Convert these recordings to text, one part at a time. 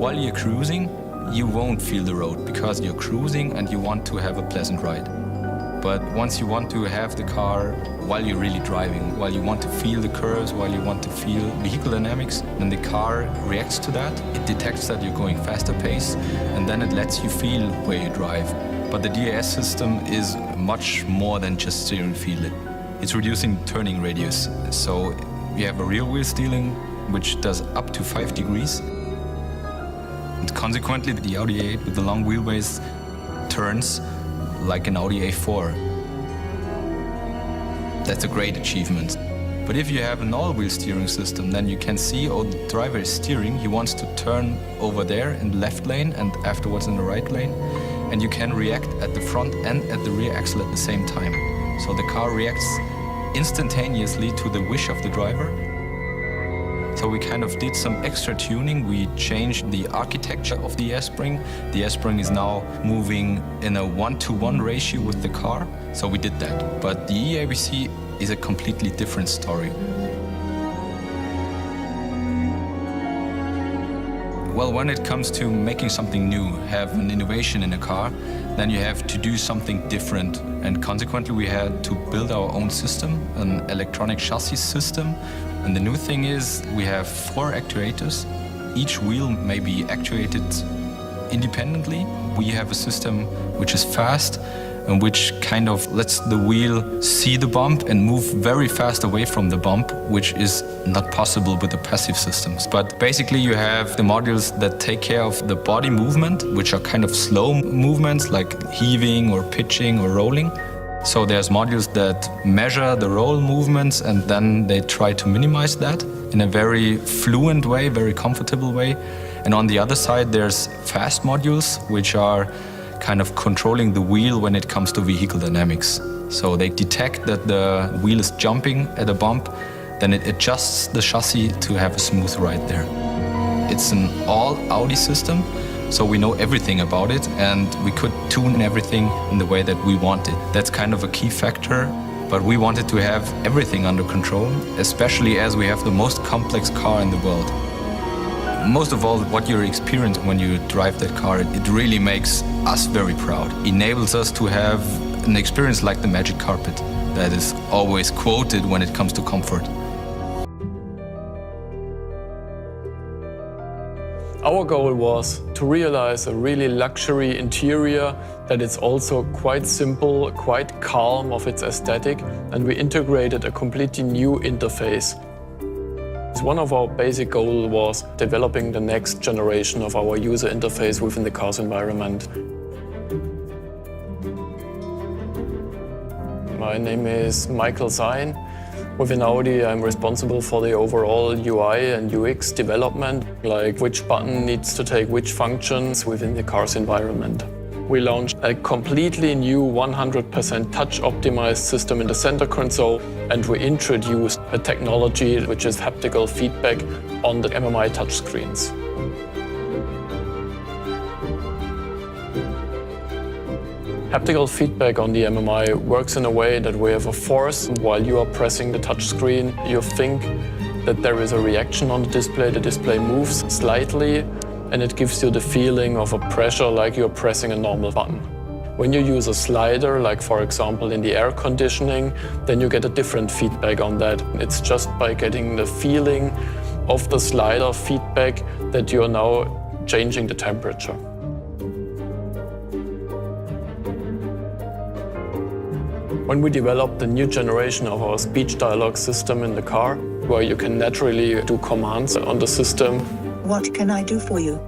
While you're cruising, you won't feel the road because you're cruising and you want to have a pleasant ride. But once you want to have the car while you're really driving, while you want to feel the curves, while you want to feel vehicle dynamics, then the car reacts to that. It detects that you're going faster pace, and then it lets you feel where you drive. But the DAS system is much more than just steering feel. It's reducing turning radius. So you have a rear wheel steering, which does up to 5 degrees. And consequently, the Audi A8 with the long wheelbase turns like an Audi A4. That's a great achievement. But if you have an all-wheel steering system, then you can see, oh, the driver is steering, he wants to turn over there in the left lane and afterwards in the right lane. And you can react at the front and at the rear axle at the same time. So the car reacts instantaneously to the wish of the driver. So we kind of did some extra tuning. We changed the architecture of the air spring. The air spring is now moving in a 1-to-1 ratio with the car. So we did that. But the eABC is a completely different story. Well, when it comes to making something new, have an innovation in a car, then you have to do something different. And consequently, we had to build our own system, an electronic chassis system. And the new thing is we have 4 actuators. Each wheel may be actuated independently. We have a system which is fast and which kind of lets the wheel see the bump and move very fast away from the bump, which is not possible with the passive systems. But basically you have the modules that take care of the body movement, which are kind of slow movements like heaving or pitching or rolling. So there's modules that measure the roll movements and then they try to minimize that in a very fluent way, very comfortable way. And on the other side, there's fast modules, which are kind of controlling the wheel when it comes to vehicle dynamics. So they detect that the wheel is jumping at a bump, then it adjusts the chassis to have a smooth ride there. It's an all Audi system. So we know everything about it and we could tune everything in the way that we wanted. That's kind of a key factor, but we wanted to have everything under control, especially as we have the most complex car in the world. Most of all, what you experience when you drive that car, it really makes us very proud. Enables us to have an experience like the magic carpet that is always quoted when it comes to comfort. Our goal was to realize a really luxury interior that is also quite simple, quite calm of its aesthetic, and we integrated a completely new interface. One of our basic goals was developing the next generation of our user interface within the car's environment. My name is Michael Sein. Within Audi, I'm responsible for the overall UI and UX development, like which button needs to take which functions within the car's environment. We launched a completely new 100% touch-optimized system in the center console, and we introduced a technology which is haptical feedback on the MMI touchscreens. Haptical feedback on the MMI works in a way that we have a force while you are pressing the touchscreen. You think that there is a reaction on the display moves slightly, and it gives you the feeling of a pressure like you're pressing a normal button. When you use a slider, like for example in the air conditioning, then you get a different feedback on that. It's just by getting the feeling of the slider feedback that you are now changing the temperature. When we developed the new generation of our speech dialogue system in the car, where you can naturally do commands on the system. What can I do for you?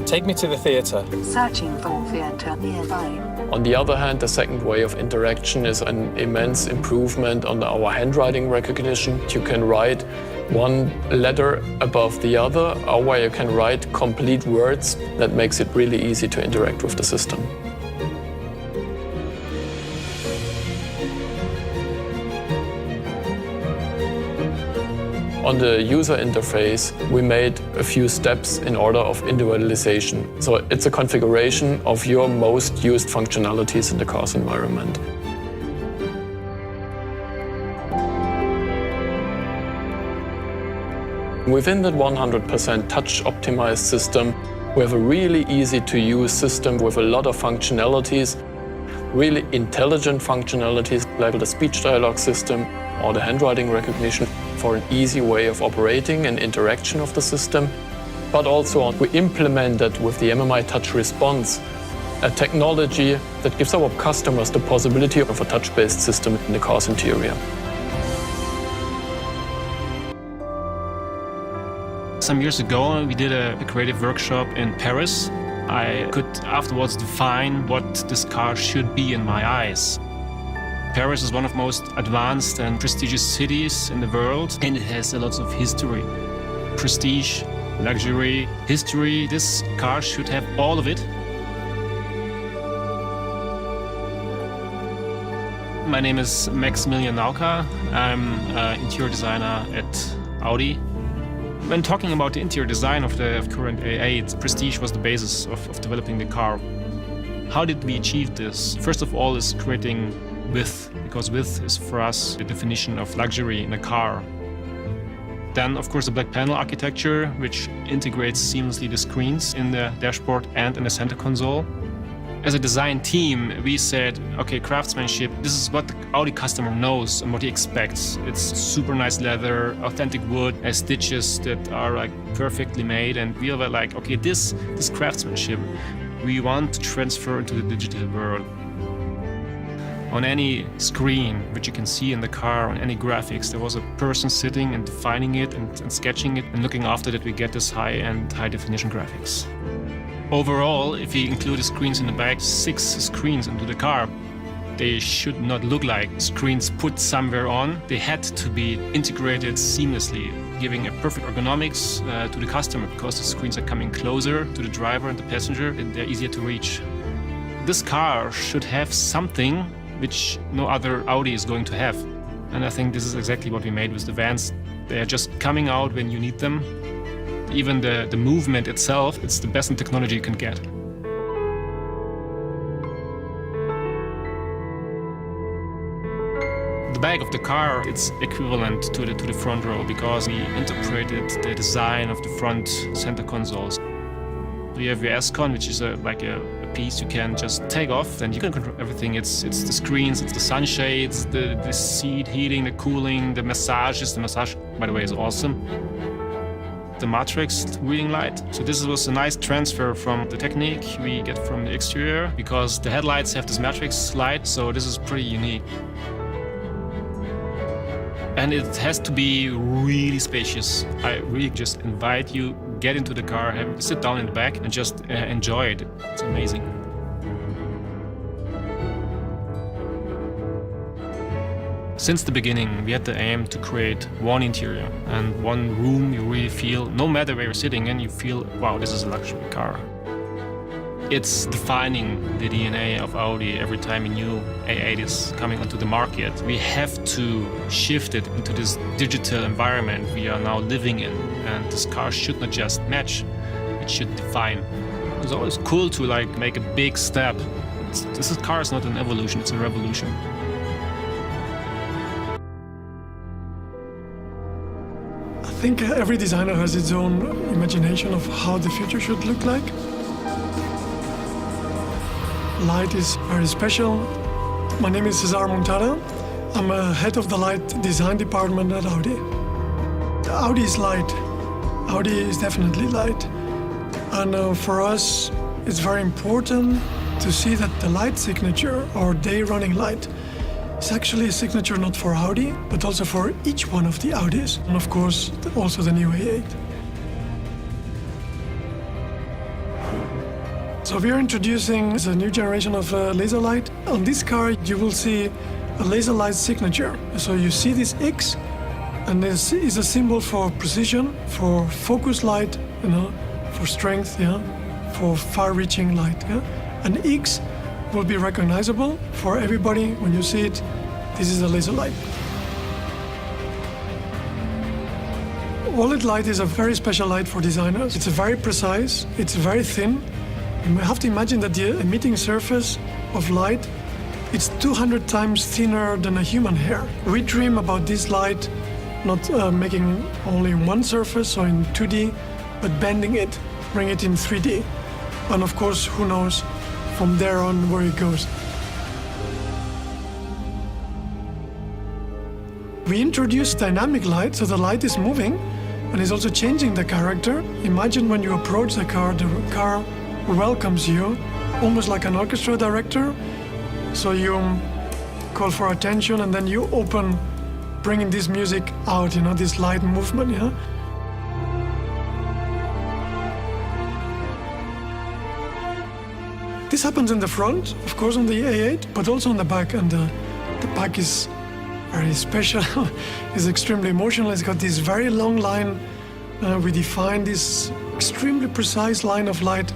Take me to the theatre. Searching for theatre nearby. On the other hand, the second way of interaction is an immense improvement on our handwriting recognition. You can write one letter above the other, or you can write complete words. That makes it really easy to interact with the system. On the user interface, we made a few steps in order of individualization. So it's a configuration of your most used functionalities in the car's environment. Within that 100% touch-optimized system, we have a really easy-to-use system with a lot of functionalities, really intelligent functionalities like the speech dialogue system or the handwriting recognition for an easy way of operating and interaction of the system. But also we implemented with the MMI Touch Response a technology that gives our customers the possibility of a touch-based system in the car's interior. Some years ago, we did a creative workshop in Paris. I could afterwards define what this car should be in my eyes. Paris is one of the most advanced and prestigious cities in the world, and it has a lot of history. Prestige, luxury, history. This car should have all of it. My name is Maximilian Nauka. I'm an interior designer at Audi. When talking about the interior design of the current A8, prestige was the basis of developing the car. How did we achieve this? First of all is creating width, because width is for us the definition of luxury in a car. Then, of course, the black panel architecture, which integrates seamlessly the screens in the dashboard and in the center console. As a design team, we said, okay, craftsmanship, this is what the Audi customer knows and what he expects. It's super nice leather, authentic wood, stitches that are like perfectly made. And we were like, okay, this craftsmanship, we want to transfer into the digital world. On any screen, which you can see in the car, on any graphics, there was a person sitting and defining it and sketching it and looking after that we get this high-end, high-definition graphics. Overall, if we include the screens in the back, 6 screens into the car, they should not look like screens put somewhere on. They had to be integrated seamlessly, giving a perfect ergonomics to the customer, because the screens are coming closer to the driver and the passenger and they're easier to reach. This car should have something which no other Audi is going to have. And I think this is exactly what we made with the vans. They are just coming out when you need them. Even the movement itself, it's the best in technology you can get. The back of the car, it's equivalent to the front row, because we interpreted the design of the front center consoles. You have your S-Con, which is like a piece you can just take off, and you can control everything. It's the screens, it's the sunshades, the seat heating, the cooling, the massages. The massage, by the way, is awesome. The matrix reading light. So this was a nice transfer from the technique we get from the exterior, because the headlights have this matrix light, so this is pretty unique. And it has to be really spacious. I really just invite you, get into the car, sit down in the back and just enjoy it. It's amazing. Since the beginning, we had the aim to create one interior and one room you really feel, no matter where you're sitting in, you feel, wow, this is a luxury car. It's defining the DNA of Audi every time a new A8 is coming onto the market. We have to shift it into this digital environment we are now living in. And this car should not just match, it should define. It's always cool to make a big step. This car is not an evolution, it's a revolution. I think every designer has its own imagination of how the future should look like. Light is very special. My name is Cesar Montada. I'm head of the light design department at Audi. Audi is light. Audi is definitely light. And for us, it's very important to see that the light signature, or day running light, is actually a signature not for Audi, but also for each one of the Audis, and of course, also the new A8. So we are introducing the new generation of laser light. On this car, you will see a laser light signature. So you see this X, and this is a symbol for precision, for focus light, for strength, for far-reaching light. And X will be recognizable for everybody when you see it. This is a laser light. OLED light is a very special light for designers. It's very precise, it's very thin. You have to imagine that the emitting surface of light, it's 200 times thinner than a human hair. We dream about this light not making only one surface or in 2D, but bending it, bring it in 3D. And of course, who knows from there on where it goes. We introduced dynamic light, so the light is moving and is also changing the character. Imagine when you approach the car welcomes you, almost like an orchestra director. So you call for attention and then you open, bringing this music out, this light movement, This happens in the front, of course, on the A8, but also on the back, and the back is very special. It's extremely emotional. It's got this very long line. We define this extremely precise line of light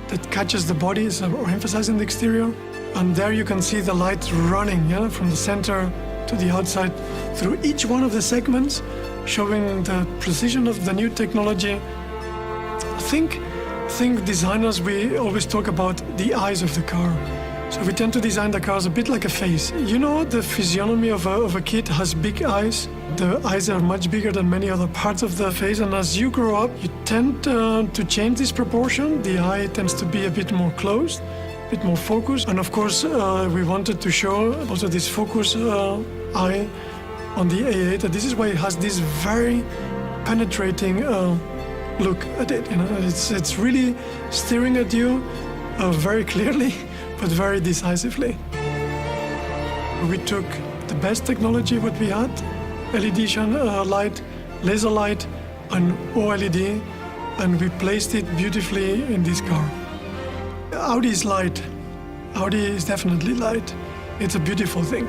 that catches the body, or emphasizing the exterior. And there you can see the light running, from the center to the outside through each one of the segments, showing the precision of the new technology. I think designers, we always talk about the eyes of the car. So we tend to design the cars a bit like a face. The physiognomy of a kid has big eyes. The eyes are much bigger than many other parts of the face, and as you grow up, you tend to change this proportion. The eye tends to be a bit more closed, a bit more focused. And of course, we wanted to show also this focus eye on the A8, and this is why it has this very penetrating look at it. It's really staring at you very clearly, but very decisively. We took the best technology what we had, LED light, laser light, and OLED, and we placed it beautifully in this car. Audi is light. Audi is definitely light. It's a beautiful thing.